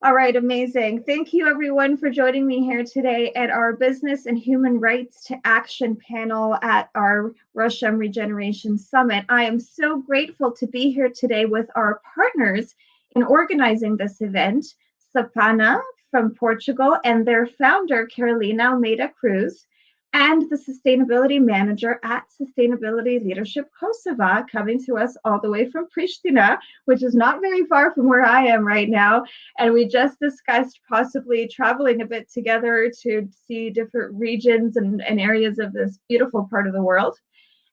All right, amazing. Thank you everyone for joining me here today at our Business and Human Rights to Action panel at our Russian Regeneration Summit. I am so grateful to be here today with our partners in organizing this event, Sapana from Portugal and their founder, Carolina Almeida Cruz, and the sustainability manager at Sustainability Leadership Kosova, coming to us all the way from Pristina, which is not very far from where I am right now. And we just discussed possibly traveling a bit together to see different regions and areas of this beautiful part of the world.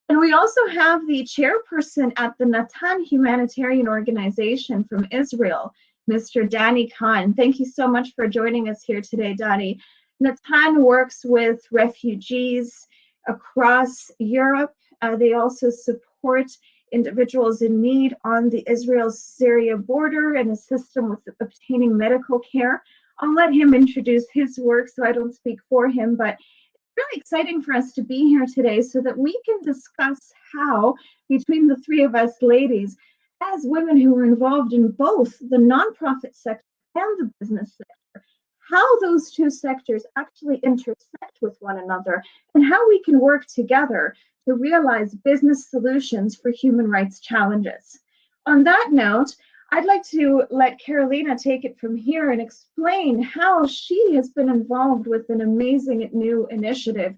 And we also have the chairperson at the Natan Humanitarian Organization from Israel, Mr. Danny Khan. Thank you so much for joining us here today, Danny. Natan works with refugees across Europe. They also support individuals in need on the Israel-Syria border and assist them with obtaining medical care. I'll let him introduce his work so I don't speak for him, but it's really exciting for us to be here today so that we can discuss how, between the three of us ladies, as women who are involved in both the nonprofit sector and the business sector, how those two sectors actually intersect with one another and how we can work together to realize business solutions for human rights challenges. On that note, I'd like to let Carolina take it from here and explain how she has been involved with an amazing new initiative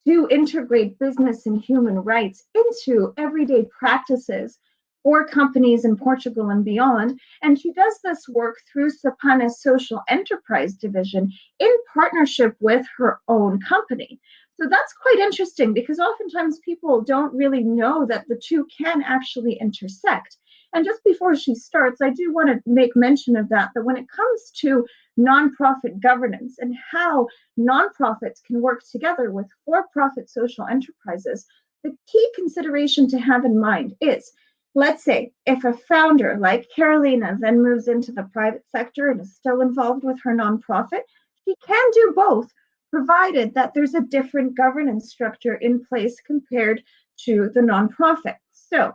to integrate business and human rights into everyday practices for companies in Portugal and beyond. And she does this work through Sapana's social enterprise division in partnership with her own company. So that's quite interesting because oftentimes people don't really know that the two can actually intersect. And just before she starts, I do want to make mention of that when it comes to nonprofit governance and how nonprofits can work together with for-profit social enterprises, the key consideration to have in mind is, let's say, if a founder like Carolina then moves into the private sector and is still involved with her nonprofit, she can do both, provided that there's a different governance structure in place compared to the nonprofit. So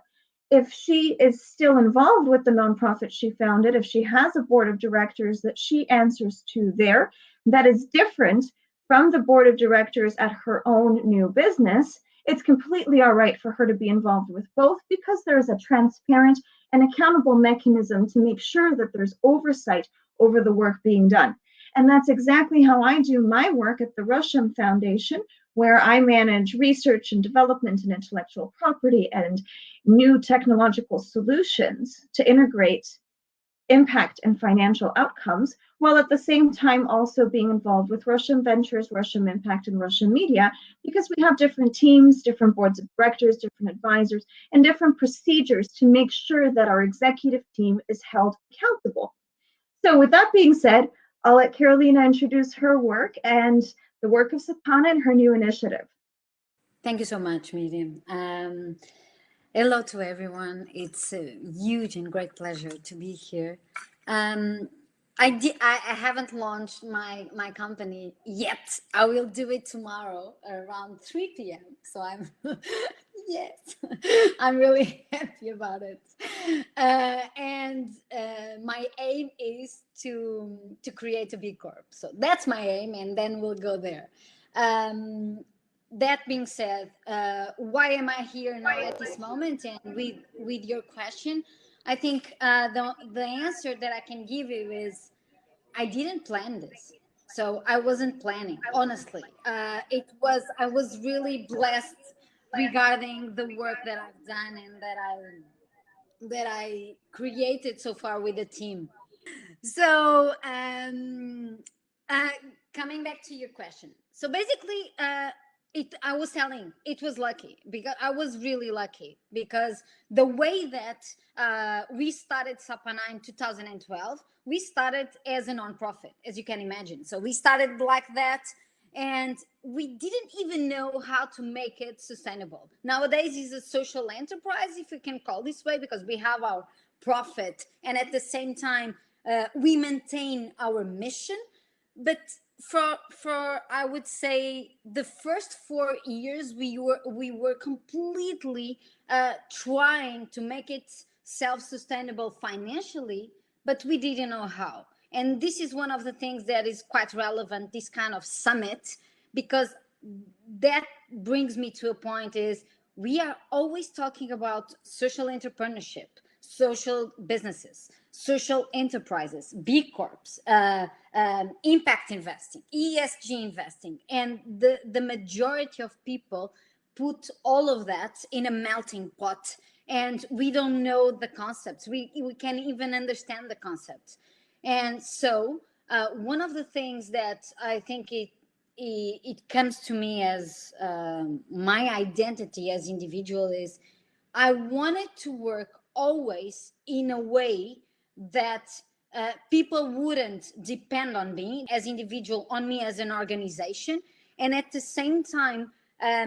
if she is still involved with the nonprofit she founded, if she has a board of directors that she answers to there, that is different from the board of directors at her own new business, it's completely all right for her to be involved with both because there's a transparent and accountable mechanism to make sure that there's oversight over the work being done. And that's exactly how I do my work at the Russian Foundation, where I manage research and development and intellectual property and new technological solutions to integrate impact and financial outcomes, while at the same time also being involved with Russian Ventures, Russian Impact, and Russian Media, because we have different teams, different boards of directors, different advisors, and different procedures to make sure that our executive team is held accountable. So with that being said, I'll let Carolina introduce her work and the work of Sapana and her new initiative. Thank you so much, Miriam. Hello to everyone. It's a huge and great pleasure to be here. I haven't launched my company yet. I will do it tomorrow around 3 p.m. So I'm yes, I'm really happy about it. And my aim is to create a B Corp. So that's my aim, and then we'll go there. That being said, why am I here now at this moment? And with your question, I think the answer that I can give you is I didn't plan this. So I wasn't planning, honestly. I was really blessed regarding the work that I've done and that I created so far with the team. So uh, coming back to your question. So basically, I was telling it was lucky because I was really lucky because the way that we started Sapana in 2012, we started as a nonprofit, as you can imagine. So we started like that, and we didn't even know how to make it sustainable. Nowadays, it's a social enterprise, if we can call this way, because we have our profit, and at the same time, we maintain our mission. But for I would say the first 4 years we were completely trying to make it self-sustainable financially, but we didn't know how. And this is one of the things that is quite relevant, this kind of summit, because that brings me to a point is we are always talking about social entrepreneurship, social businesses, social enterprises, B Corps, impact investing, ESG investing. And the majority of people put all of that in a melting pot, and we don't know the concepts. We can't even understand the concepts. And so one of the things that I think it comes to me as my identity as individual is I wanted to work always in a way that people wouldn't depend on me as individual, on me as an organization, and at the same time uh,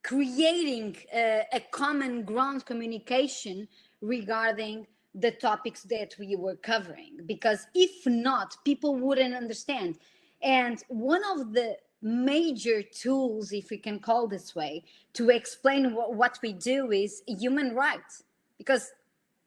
creating a common ground communication regarding the topics that we were covering, because if not, people wouldn't understand. And one of the major tools, if we can call this way, to explain what we do is human rights, because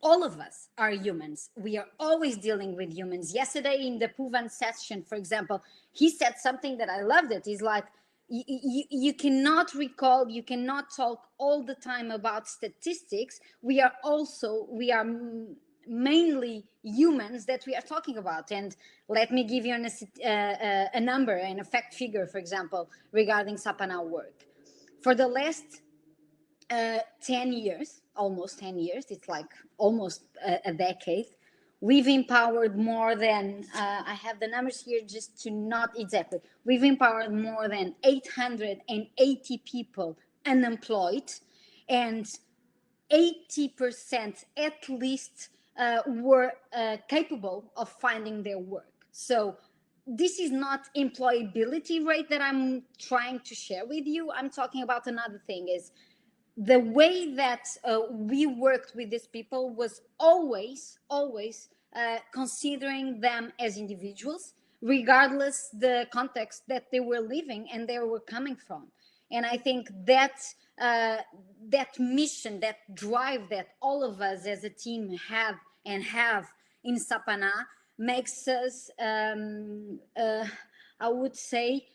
all of us are humans. We are always dealing with humans. Yesterday in the Puvan session, for example, he said something that I loved. It is like, you cannot recall, you cannot talk all the time about statistics. We are mainly humans that we are talking about. And let me give you a number and a fact figure, for example, regarding Sapana work. For the last 10 years, almost 10 years, it's like almost a decade, we've empowered more than, I have the numbers here just to not exactly, we've empowered more than 880 people unemployed, and 80% at least were capable of finding their work. So this is not employability rate that I'm trying to share with you. I'm talking about another thing, is the way that we worked with these people was always considering them as individuals, regardless the context that they were living and they were coming from. And I think that that mission, that drive that all of us as a team have in Sapana makes us, I would say,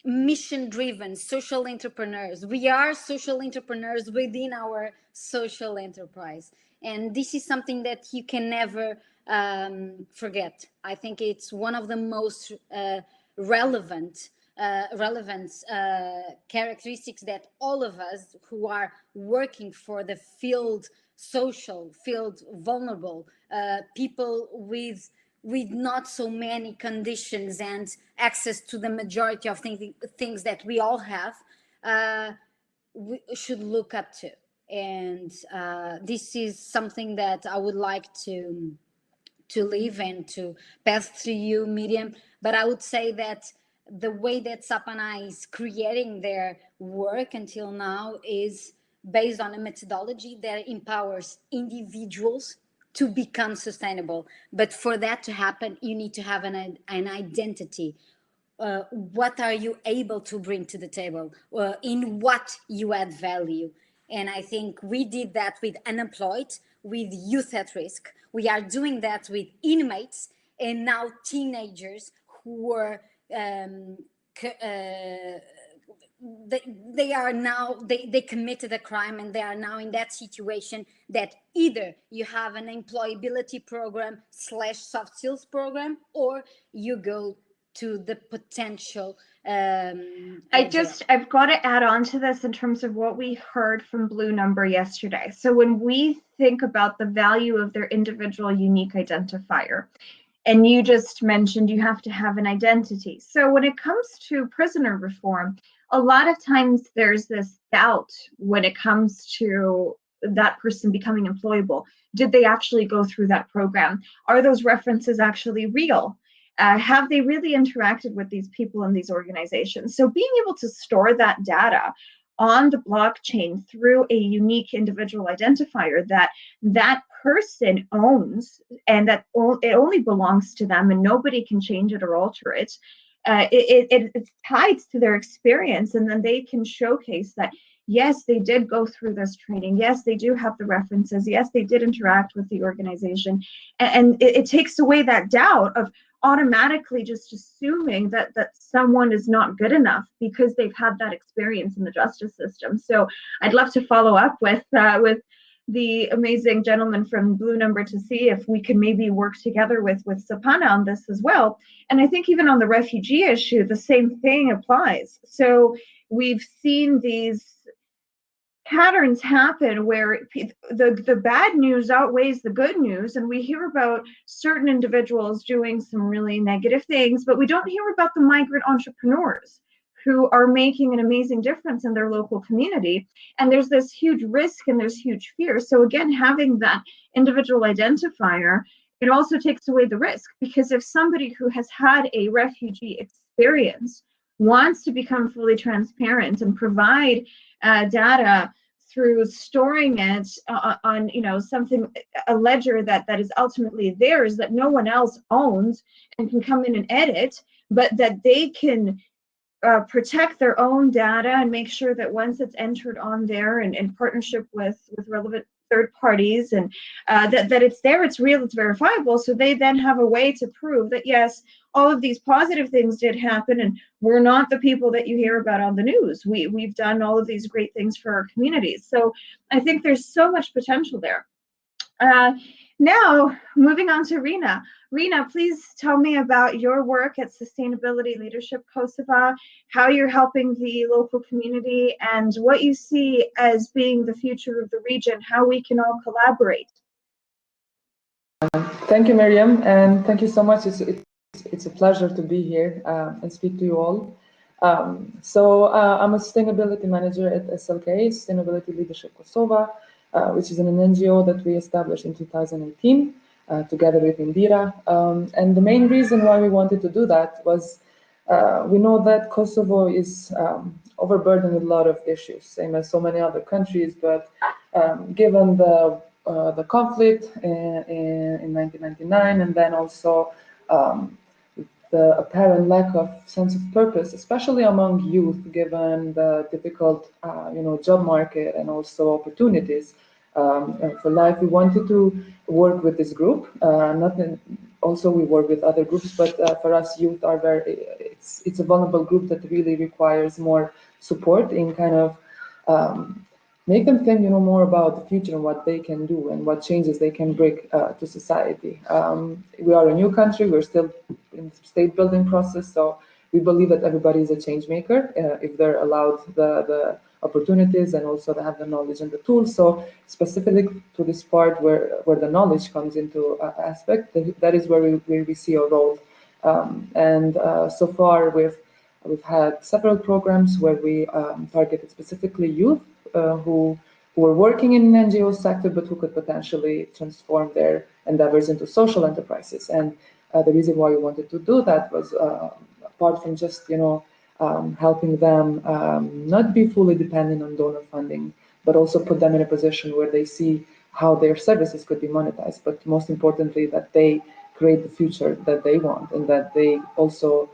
mission driven social entrepreneurs. We are social entrepreneurs within our social enterprise, and this is something that you can never forget. I think it's one of the most relevant characteristics that all of us who are working for the field, social field, vulnerable people with not so many conditions and access to the majority of things that we all have, we should look up to. And this is something that I would like to live and to pass through you, Miriam. But I would say that the way that Sapana is creating their work until now is based on a methodology that empowers individuals to become sustainable. But for that to happen, you need to have an identity. What are you able to bring to the table? In what you add value? And I think we did that with unemployed, with youth at risk. We are doing that with inmates and now teenagers who were they are now they committed a crime, and they are now in that situation that either you have an employability program / soft skills program, or you go to the potential. I've got to add on to this in terms of what we heard from Blue Number yesterday. So when we think about the value of their individual unique identifier, and you just mentioned you have to have an identity. So when it comes to prisoner reform, a lot of times there's this doubt when it comes to that person becoming employable. Did they actually go through that program? Are those references actually real? Have they really interacted with these people in these organizations? So being able to store that data on the blockchain through a unique individual identifier that person owns, and that it only belongs to them and nobody can change it or alter it. It's tied to their experience, and then they can showcase that yes, they did go through this training. Yes, they do have the references. Yes, they did interact with the organization. And it takes away that doubt of automatically just assuming that someone is not good enough because they've had that experience in the justice system. So I'd love to follow up with the amazing gentleman from Blue Number to see if we can maybe work together with Sapana on this as well. And I think even on the refugee issue, the same thing applies. So we've seen these patterns happen where the bad news outweighs the good news, and we hear about certain individuals doing some really negative things, but we don't hear about the migrant entrepreneurs who are making an amazing difference in their local community. And there's this huge risk and there's huge fear. So again, having that individual identifier, it also takes away the risk, because if somebody who has had a refugee experience wants to become fully transparent and provide data through storing it on something, a ledger that is ultimately theirs, that no one else owns and can come in and edit, but that they can protect their own data and make sure that once it's entered on there and in partnership with relevant third parties, and that it's there, it's real, it's verifiable. So they then have a way to prove that, yes, all of these positive things did happen, and we're not the people that you hear about on the news. We've done all of these great things for our communities. So I think there's so much potential there. Now, moving on to Rina. Rina, please tell me about your work at Sustainability Leadership Kosova, how you're helping the local community, and what you see as being the future of the region, how we can all collaborate. Thank you, Miriam, and thank you so much. It's a pleasure to be here and speak to you all. I'm a sustainability manager at SLK, Sustainability Leadership Kosova, which is an NGO that we established in 2018 together with Indira. And the main reason why we wanted to do that was we know that Kosovo is overburdened with a lot of issues, same as so many other countries, but given the conflict in 1999, and then also the apparent lack of sense of purpose, especially among youth, given the difficult, job market and also opportunities for life. We wanted to work with this group. Also, we work with other groups, but for us, youth are it's a vulnerable group that really requires more support in kind of make them think, more about the future and what they can do and what changes they can bring to society. We are a new country. We're still in the state building process, so we believe that everybody is a change maker if they're allowed the opportunities and also they have the knowledge and the tools. So specifically to this part where the knowledge comes into aspect, that is where we see a role. So far we've had several programs where we targeted specifically youth who were working in an NGO sector, but who could potentially transform their endeavors into social enterprises. And the reason why we wanted to do that was, apart from just helping them not be fully dependent on donor funding, but also put them in a position where they see how their services could be monetized. But most importantly, that they create the future that they want, and that they also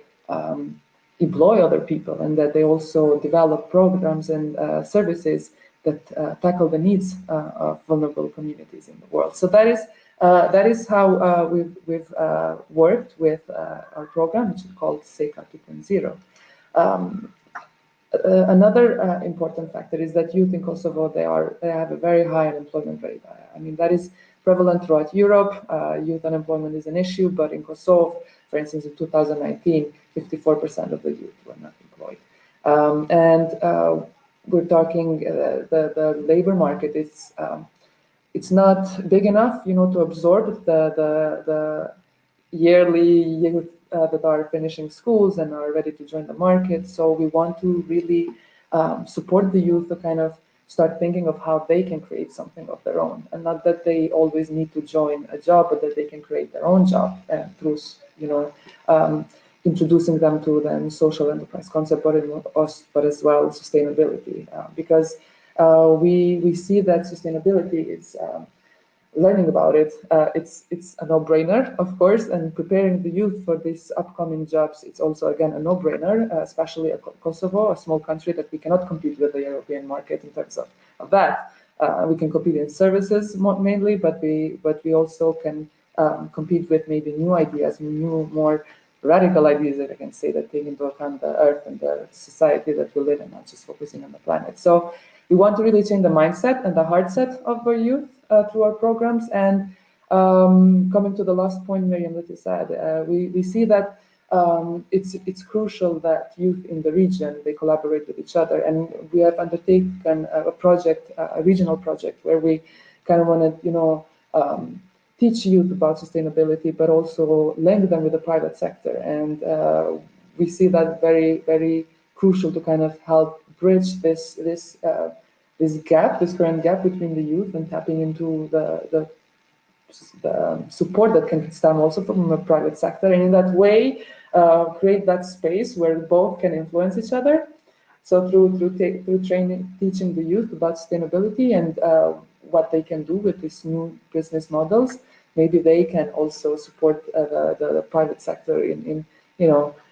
employ other people, and that they also develop programs and services that tackle the needs of vulnerable communities in the world. So that is how we've worked with our program, which is called SECA 2.0. Another important factor is that youth in Kosovo, they have a very high unemployment rate. I mean, that is prevalent throughout Europe. Youth unemployment is an issue, but in Kosovo, for instance, in 2019, 54% of the youth were not employed. We're talking the labor market. It's not big enough, to absorb the yearly youth that are finishing schools and are ready to join the market. So we want to really support the youth to kind of start thinking of how they can create something of their own, and not that they always need to join a job, but that they can create their own job through, introducing them to the social enterprise concept, but as well sustainability, because we see that sustainability is learning about it, it's a no-brainer, of course, and preparing the youth for these upcoming jobs, it's also, again, a no-brainer, especially at Kosovo, a small country that we cannot compete with the European market in terms of that. We can compete in services mainly, but we also can compete with maybe new ideas, new, more radical ideas, that I can say, that take into account the earth and the society that we live in, not just focusing on the planet. So we want to really change the mindset and the heart set of our youth through our programs. And coming to the last point, Miriam, that you said, we see that it's crucial that youth in the region, they collaborate with each other. And we have undertaken a project, a regional project, where we kind of want to, teach youth about sustainability, but also link them with the private sector. And we see that very, very crucial to kind of help bridge this current gap between the youth, and tapping into the support that can stem also from the private sector, and in that way create that space where both can influence each other. So through training, teaching the youth about sustainability and what they can do with these new business models, maybe they can also support the private sector in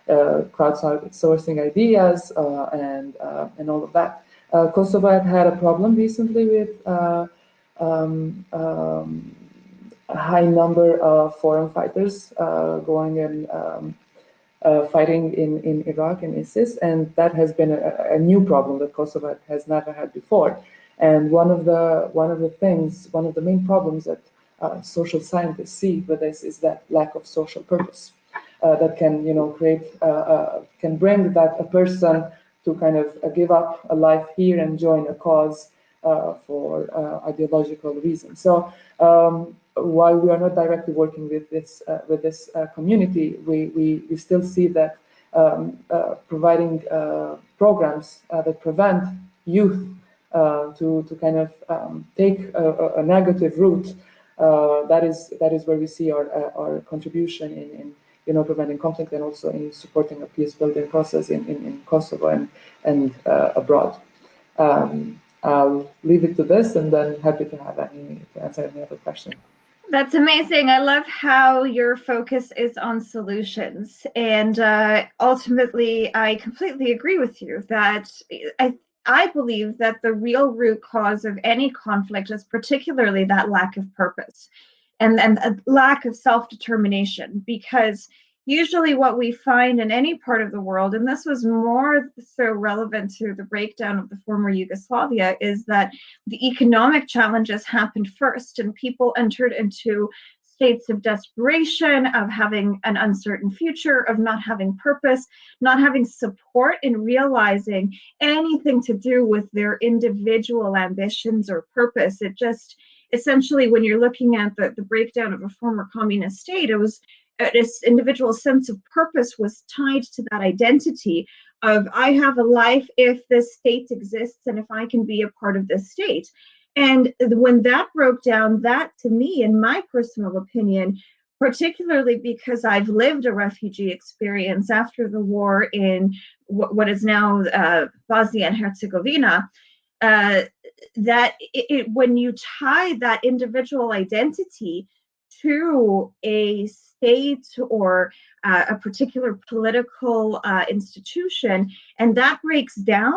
crowdsourcing ideas and all of that. Kosovo had a problem recently with a high number of foreign fighters going and fighting in Iraq and ISIS, and that has been a new problem that Kosovo has never had before. And one of the main problems that social scientists see with this is that lack of social purpose that can can bring that a person to kind of give up a life here and join a cause for ideological reasons. So while we are not directly working with this community, we still see that providing programs that prevent youth to kind of take a negative route, that is where we see our contribution in preventing conflict, and also in supporting a peace building process in Kosovo and abroad. I'll leave it to this, and then happy to answer any other question. That's amazing. I love how your focus is on solutions. And ultimately, I completely agree with you that I believe that the real root cause of any conflict is particularly that lack of purpose and a lack of self-determination, because usually what we find in any part of the world, and this was more so relevant to the breakdown of the former Yugoslavia, is that the economic challenges happened first, and people entered into states of desperation, of having an uncertain future, of not having purpose, not having support in realizing anything to do with their individual ambitions or purpose. It just, essentially, when you're looking at the breakdown of a former communist state, it was this individual sense of purpose was tied to that identity of, I have a life if this state exists and if I can be a part of this state. And when that broke down, that, to me, in my personal opinion, particularly because I've lived a refugee experience after the war in what is now Bosnia and Herzegovina, that when you tie that individual identity to a state or a particular political institution, and that breaks down,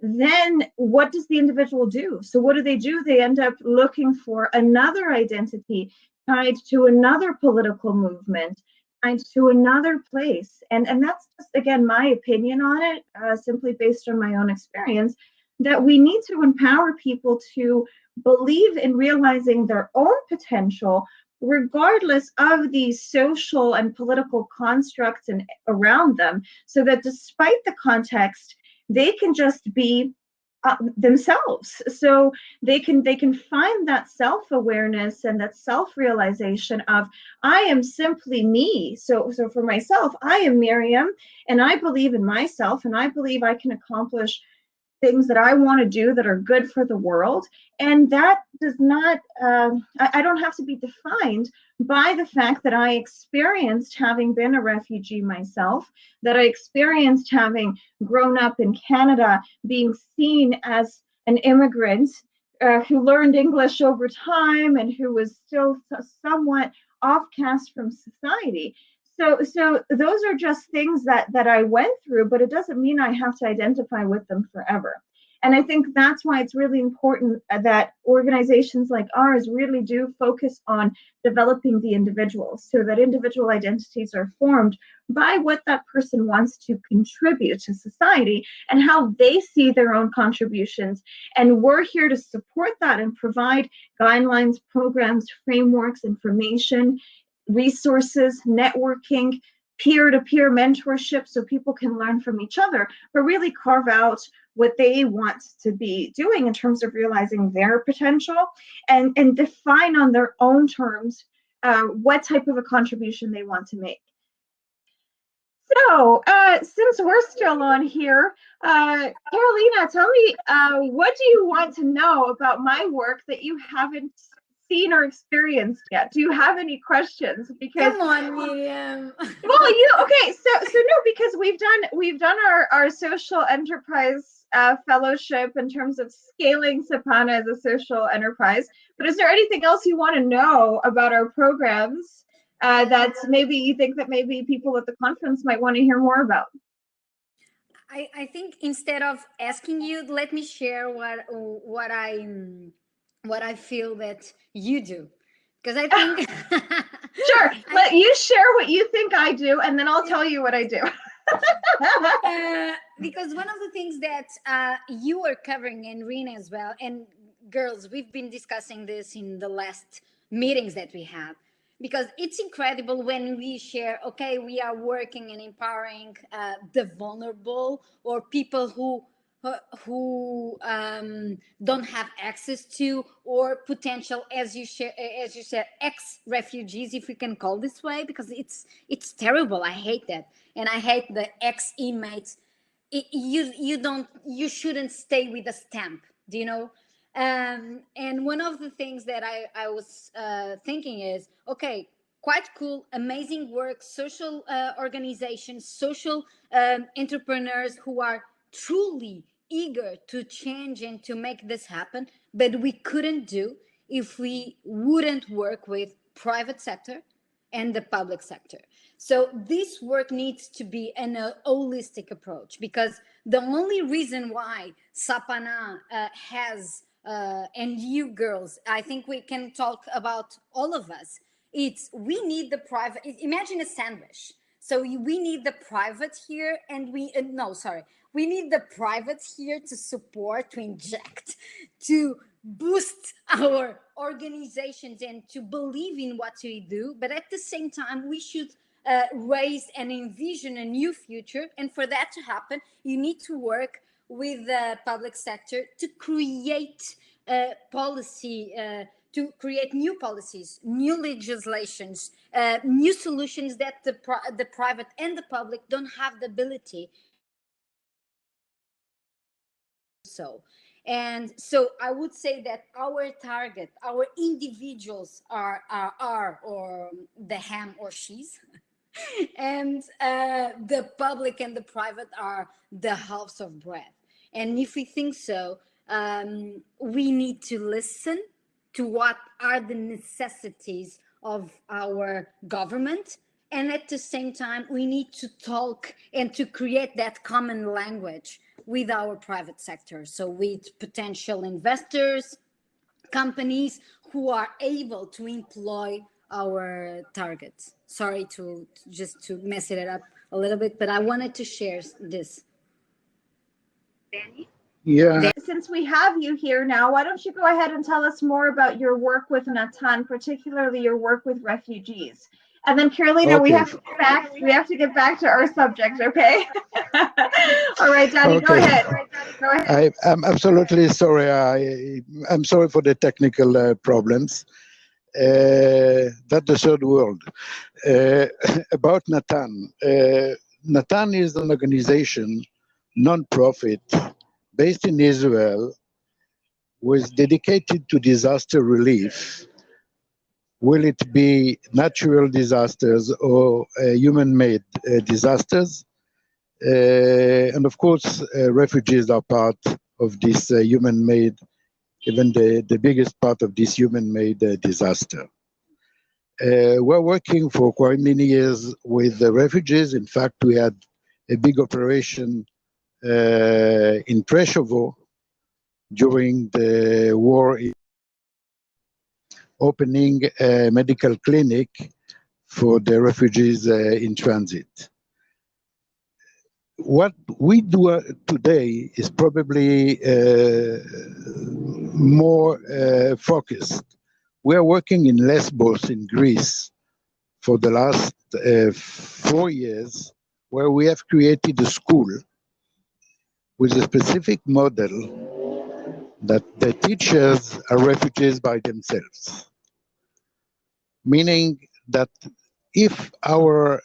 then what does the individual do? So what do? They end up looking for another identity tied to another political movement, tied to another place. And that's just, again, my opinion on it, simply based on my own experience, that we need to empower people to believe in realizing their own potential, regardless of these social and political constructs and around them, so that despite the context, they can just be themselves. So they can find that self-awareness and that self-realization of, I am simply me. So for myself, I am Miriam, and I believe in myself, and I believe I can accomplish things that I want to do that are good for the world. And that does not, I don't have to be defined by the fact that I experienced having been a refugee myself, that I experienced having grown up in Canada, being seen as an immigrant who learned English over time and who was still somewhat offcast from society. So those are just things that I went through, but it doesn't mean I have to identify with them forever. And I think that's why it's really important that organizations like ours really do focus on developing the individuals so that individual identities are formed by what that person wants to contribute to society and how they see their own contributions. And we're here to support that and provide guidelines, programs, frameworks, information, resources, networking, peer-to-peer mentorship so people can learn from each other, but really carve out what they want to be doing in terms of realizing their potential and define on their own terms what type of a contribution they want to make. So, since we're still on here, Carolina, tell me, what do you want to know about my work that you haven't seen or experienced yet? Do you have any questions? Because come on, Miriam. well, okay, so no, because we've done our social enterprise fellowship in terms of scaling Sapana as a social enterprise. But is there anything else you want to know about our programs that maybe you think that maybe people at the conference might want to hear more about? I think instead of asking you, let me share what I feel that you do, because I think sure. Let you share what you think I do, and then I'll tell you what I do. Because one of the things that you are covering, and Rena as well, and girls, we've been discussing this in the last meetings that we had, because it's incredible when we share, okay, we are working and empowering the vulnerable or people who don't have access to, or potential, as you said, ex-refugees, if we can call this way, because it's terrible. I hate that, and I hate the ex-inmates. You shouldn't stay with a stamp, do you know? And one of the things that I was thinking is, okay, quite cool, amazing work, social organizations, social entrepreneurs who are truly eager to change and to make this happen, but we couldn't do if we wouldn't work with private sector and the public sector. So this work needs to be an holistic approach, because the only reason why Sapana has and you girls, I think we can talk about all of us, it's we need the private. Imagine a sandwich. So we need the private here, and we need the private here to support, to inject, to boost our organizations and to believe in what we do. But at the same time, we should raise and envision a new future. And for that to happen, you need to work with the public sector to create policy, to create new policies, new legislations, new solutions that the private and the public don't have the ability. And so I would say that our target, our individuals are or the ham or she's, and the public and the private are the house of bread. And if we think so, we need to listen to what are the necessities of our government. And at the same time, we need to talk and to create that common language with our private sector. So with potential investors, companies who are able to employ our targets. Sorry to mess it up a little bit, but I wanted to share this. Danny? Yeah. Since we have you here now, why don't you go ahead and tell us more about your work with Natan, particularly your work with refugees? And then Carolina, Okay. we have to get back to our subject, okay? All right, Danny, Okay. Go ahead. I'm absolutely sorry. I'm sorry for the technical problems. That's the third world. About Natan. Natan is an organization, non-profit, based in Israel, was dedicated to disaster relief. Will it be natural disasters or human-made disasters? And of course, refugees are part of this human-made even the biggest part of this human-made disaster. We're working for quite many years with the refugees. In fact, we had a big operation in Prešovo during the war, opening a medical clinic for the refugees in transit. What we do today is probably more focused. We are working in Lesbos in Greece for the last 4 years, where we have created a school with a specific model that the teachers are refugees by themselves. Meaning that if our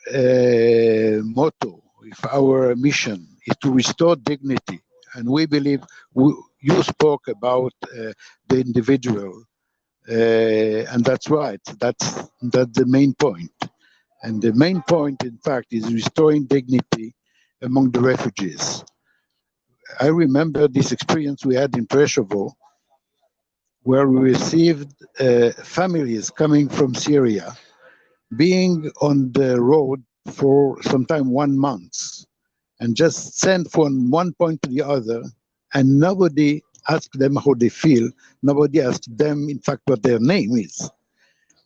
motto, if our mission is to restore dignity, and we believe, you spoke about the individual, and that's right, that's the main point. And the main point, in fact, is restoring dignity among the refugees. I remember this experience we had in Prešovo, where we received families coming from Syria, being on the road for sometime 1 month, and just sent from one point to the other, and nobody asked them how they feel. Nobody asked them, in fact, what their name is.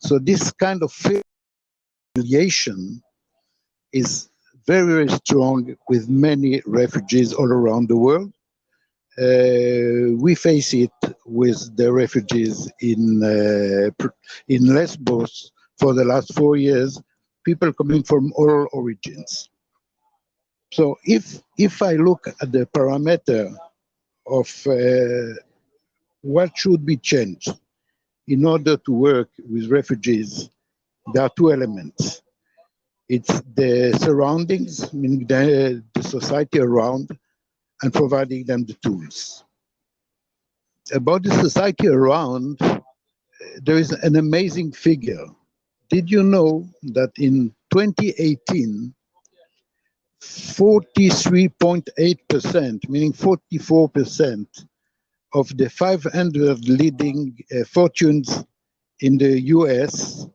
So this kind of affiliation is very, very strong with many refugees all around the world. We face it with the refugees in Lesbos for the last 4 years, people coming from all origins. So if I look at the parameter of what should be changed in order to work with refugees, there are two elements. It's the surroundings, meaning the society around, and providing them the tools. About the society around, there is an amazing figure. Did you know that in 2018, 43.8%, meaning 44% of the 500 leading fortunes in the US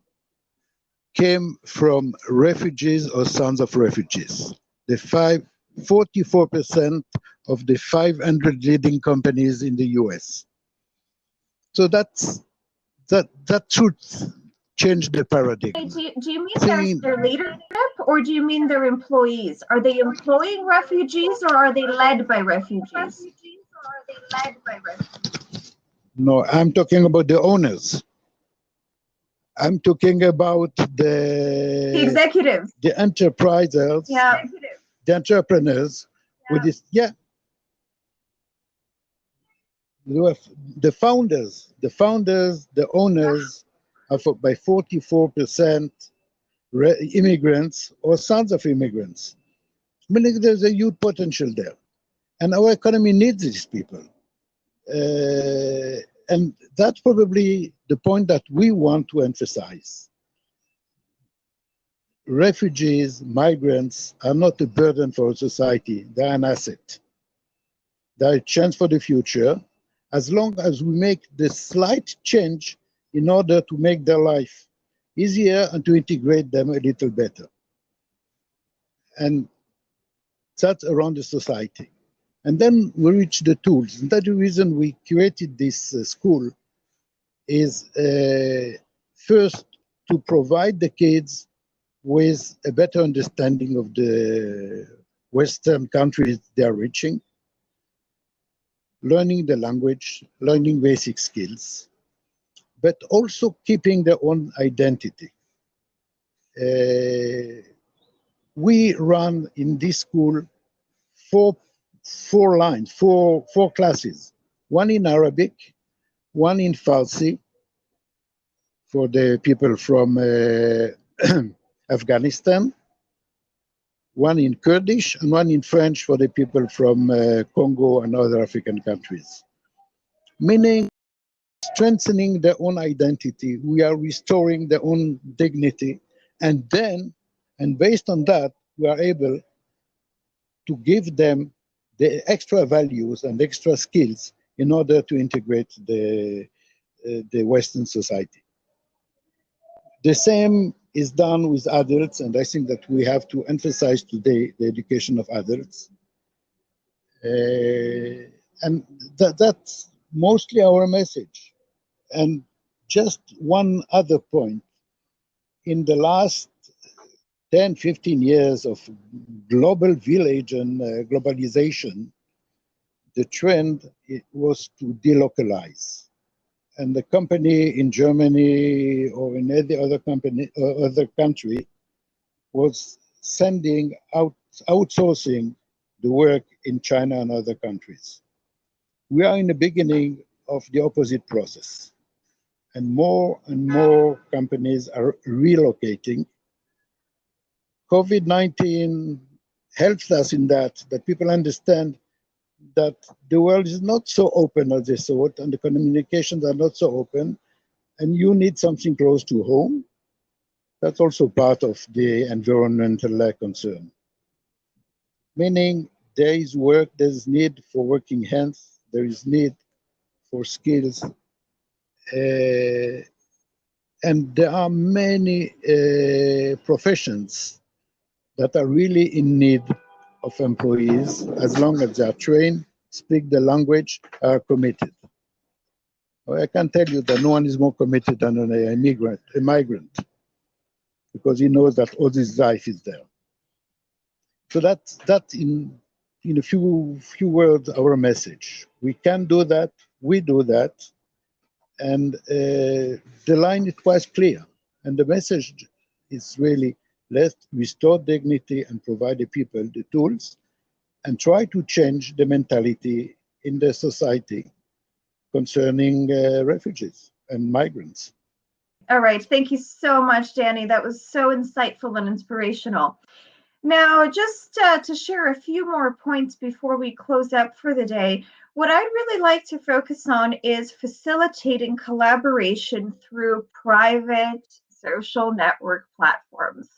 came from refugees or sons of refugees. 44% of the 500 leading companies in the US. So that should change the paradigm. Do you mean their leadership, or do you mean their employees? Are they employing refugees, or are they led by refugees? No, I'm talking about the owners. I'm talking about the executives, the enterprises, the entrepreneurs with this, the founders, the owners are by 44% immigrants or sons of immigrants. Meaning there's a huge potential there. And our economy needs these people. And that's probably the point that we want to emphasize. Refugees, migrants are not a burden for society, they're an asset. They're a chance for the future, as long as we make the slight change in order to make their life easier and to integrate them a little better. And that's around the society. And then we reach the tools. And that's the reason we created this school, is first to provide the kids with a better understanding of the Western countries they are reaching, learning the language, learning basic skills, but also keeping their own identity. We run in this school four classes, one in Arabic, one in Farsi for the people from Afghanistan, one in Kurdish, and one in French for the people from Congo and other African countries. Meaning, strengthening their own identity, we are restoring their own dignity, and based on that, we are able to give them the extra values and extra skills in order to integrate the Western society. The same is done with adults, and I think that we have to emphasize today the education of adults. And that's mostly our message. And just one other point. In the last 10, 15 years of global village and globalization, the trend was to delocalize. And the company in Germany or in any other company or other country was sending out, outsourcing the work in China and other countries. We are in the beginning of the opposite process. And more companies are relocating. COVID-19 helps us in that people understand that the world is not so open as they thought, and the communications are not so open, and you need something close to home. That's also part of the environmental concern. Meaning there is work, there's need for working hands, there is need for skills, and there are many professions that are really in need of employees as long as they are trained, speak the language, are committed. I can tell you that no one is more committed than a migrant, because he knows that all his life is there. So that's in a few words our message. We can do that, we do that, and the line it was clear. And the message is really, let's restore dignity and provide the people the tools and try to change the mentality in the society concerning refugees and migrants. All right. Thank you so much, Danny. That was so insightful and inspirational. Now, just to share a few more points before we close up for the day, what I'd really like to focus on is facilitating collaboration through private social network platforms.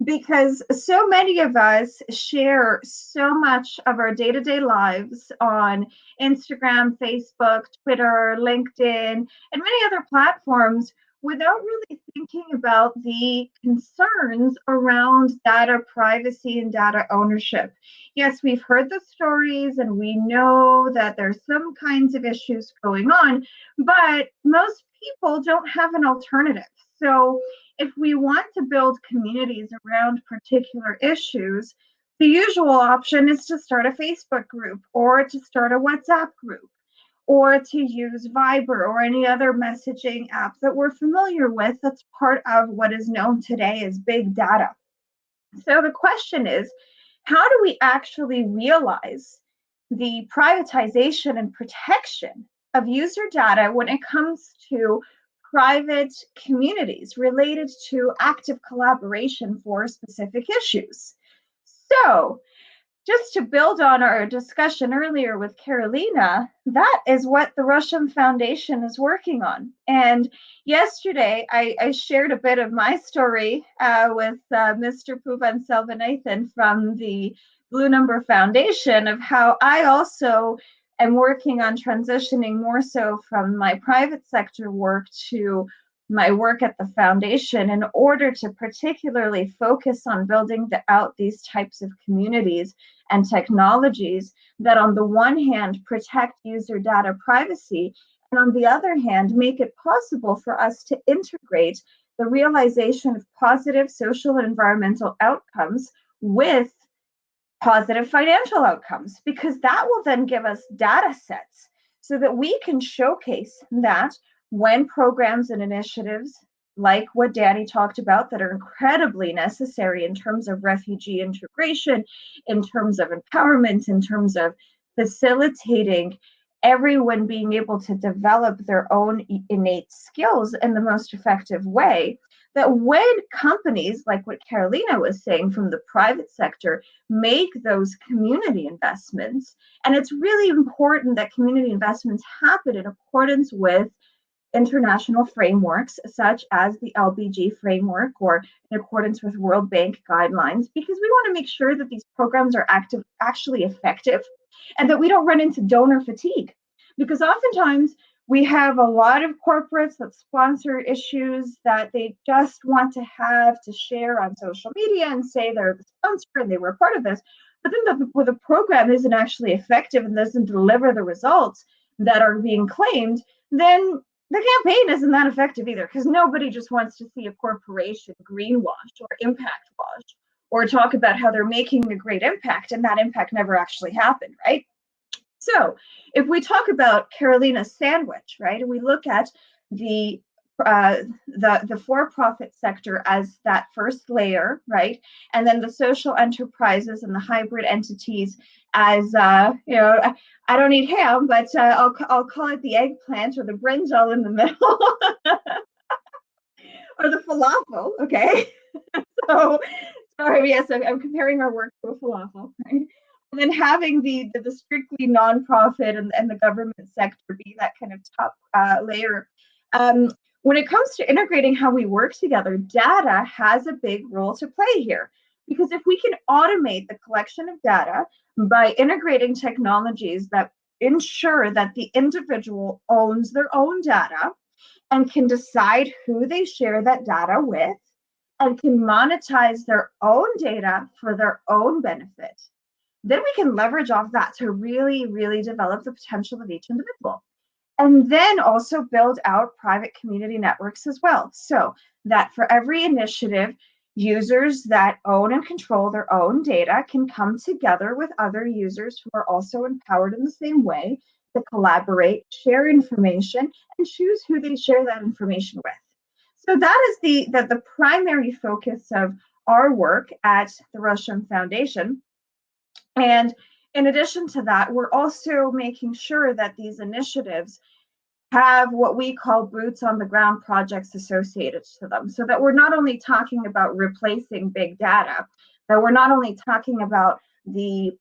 Because so many of us share so much of our day-to-day lives on Instagram, Facebook, Twitter, LinkedIn, and many other platforms without really thinking about the concerns around data privacy and data ownership. Yes, we've heard the stories and we know that there's some kinds of issues going on, but most people don't have an alternative. So if we want to build communities around particular issues, the usual option is to start a Facebook group or to start a WhatsApp group or to use Viber or any other messaging app that we're familiar with that's part of what is known today as big data. So the question is, how do we actually realize the privatization and protection of user data when it comes to private communities related to active collaboration for specific issues? So just to build on our discussion earlier with Carolina, that is what the Russian Foundation is working on. And yesterday, I shared a bit of my story with Mr. Puvan Selvanathan from the Blue Number Foundation of how I also am working on transitioning more so from my private sector work to my work at the foundation in order to particularly focus on building out these types of communities and technologies that on the one hand protect user data privacy and on the other hand make it possible for us to integrate the realization of positive social and environmental outcomes with positive financial outcomes, because that will then give us data sets so that we can showcase that when programs and initiatives like what Danny talked about that are incredibly necessary in terms of refugee integration, in terms of empowerment, in terms of facilitating everyone being able to develop their own innate skills in the most effective way, that when companies, like what Carolina was saying from the private sector, make those community investments, and it's really important that community investments happen in accordance with international frameworks such as the LBG framework or in accordance with World Bank guidelines, because we want to make sure that these programs are actually effective and that we don't run into donor fatigue. Because oftentimes we have a lot of corporates that sponsor issues that they just want to have to share on social media and say they're the sponsor and they were a part of this. But then the program isn't actually effective and doesn't deliver the results that are being claimed, then the campaign isn't that effective either, because nobody just wants to see a corporation greenwash or impact wash or talk about how they're making a great impact and that impact never actually happened, right? So if we talk about Carolina's sandwich, right, and we look at the the for-profit sector as that first layer, right, and then the social enterprises and the hybrid entities as you know, I don't eat ham, but I'll call it the eggplant or the brinjal in the middle, or the falafel, okay? So sorry, yes, I'm comparing our work to a falafel, right? And then having the strictly nonprofit and the government sector be that kind of top layer. When it comes to integrating how we work together, data has a big role to play here. Because if we can automate the collection of data by integrating technologies that ensure that the individual owns their own data and can decide who they share that data with, and can monetize their own data for their own benefit, then we can leverage off that to really, really develop the potential of each individual. And then also build out private community networks as well. So that for every initiative, users that own and control their own data can come together with other users who are also empowered in the same way to collaborate, share information, and choose who they share that information with. So that is the primary focus of our work at the Russian Foundation. And in addition to that, we're also making sure that these initiatives have what we call boots on the ground projects associated to them, so that we're not only talking about replacing big data, that we're not only talking about the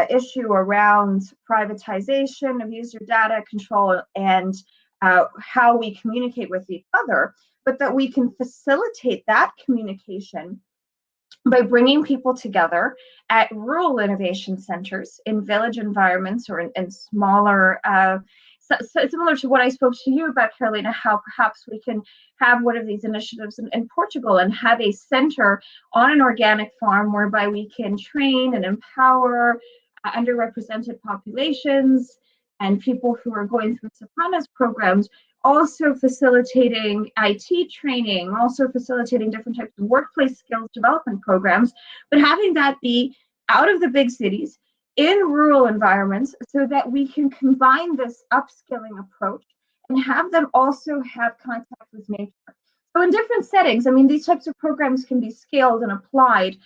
issue around privatization of user data control and how we communicate with each other, but that we can facilitate that communication by bringing people together at rural innovation centers in village environments or in smaller, so similar to what I spoke to you about, Carolina, how perhaps we can have one of these initiatives in Portugal and have a center on an organic farm whereby we can train and empower underrepresented populations and people who are going through Sopranos programs, also facilitating IT training, also facilitating different types of workplace skills development programs, but having that be out of the big cities in rural environments so that we can combine this upskilling approach and have them also have contact with nature. So in different settings, I mean, these types of programs can be scaled and applied,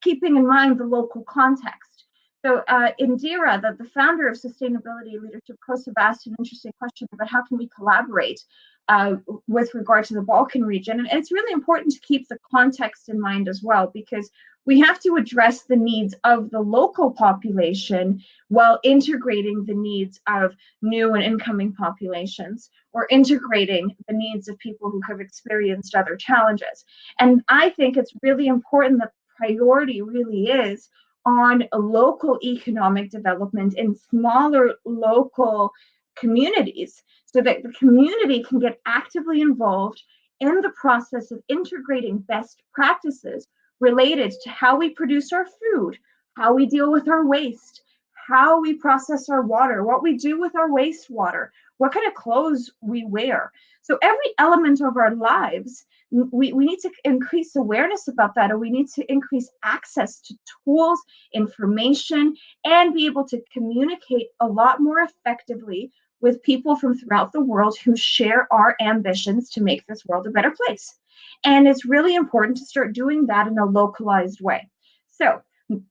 keeping in mind the local context. So Indira, the founder of Sustainability Leadership Kosova, asked an interesting question about how can we collaborate with regard to the Balkan region. And it's really important to keep the context in mind as well, because we have to address the needs of the local population while integrating the needs of new and incoming populations, or integrating the needs of people who have experienced other challenges. And I think it's really important that priority really is on a local economic development in smaller local communities, so that the community can get actively involved in the process of integrating best practices related to how we produce our food, how we deal with our waste, how we process our water, what we do with our wastewater, what kind of clothes we wear. So every element of our lives, we need to increase awareness about that, and we need to increase access to tools, information, and be able to communicate a lot more effectively with people from throughout the world who share our ambitions to make this world a better place. And it's really important to start doing that in a localized way. So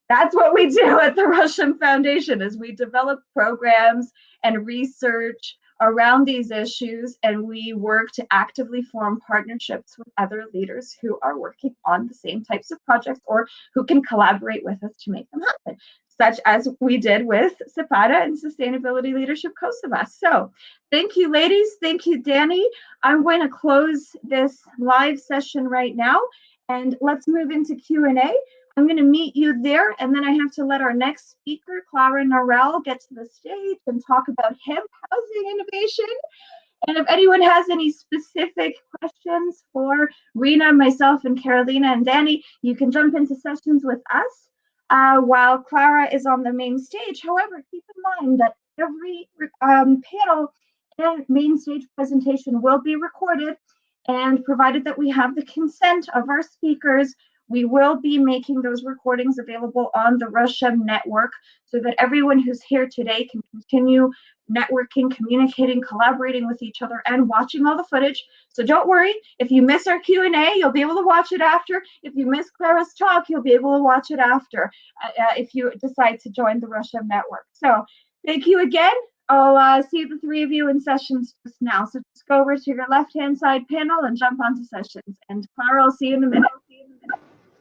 that's what we do at the Russian Foundation, is we develop programs and research around these issues, and we work to actively form partnerships with other leaders who are working on the same types of projects or who can collaborate with us to make them happen, such as we did with Separa and Sustainability Leadership Kosova. So thank you, ladies. Thank you, Danny. I'm going to close this live session right now, And let's move into Q&A. I'm going to meet you there, and then I have to let our next speaker, Clara Norell, get to the stage and talk about hemp housing innovation. And if anyone has any specific questions for Rena, myself, and Carolina and Danny, you can jump into sessions with us while Clara is on the main stage. However, keep in mind that every panel and main stage presentation will be recorded, and provided that we have the consent of our speakers, we will be making those recordings available on the Rushem network so that everyone who's here today can continue networking, communicating, collaborating with each other, and watching all the footage. So don't worry, if you miss our Q&A, you'll be able to watch it after. If you miss Clara's talk, you'll be able to watch it after if you decide to join the Rushem network. So thank you again. I'll see the three of you in sessions just now. So just go over to your left-hand side panel and jump onto sessions. And Clara, I'll see you in a minute.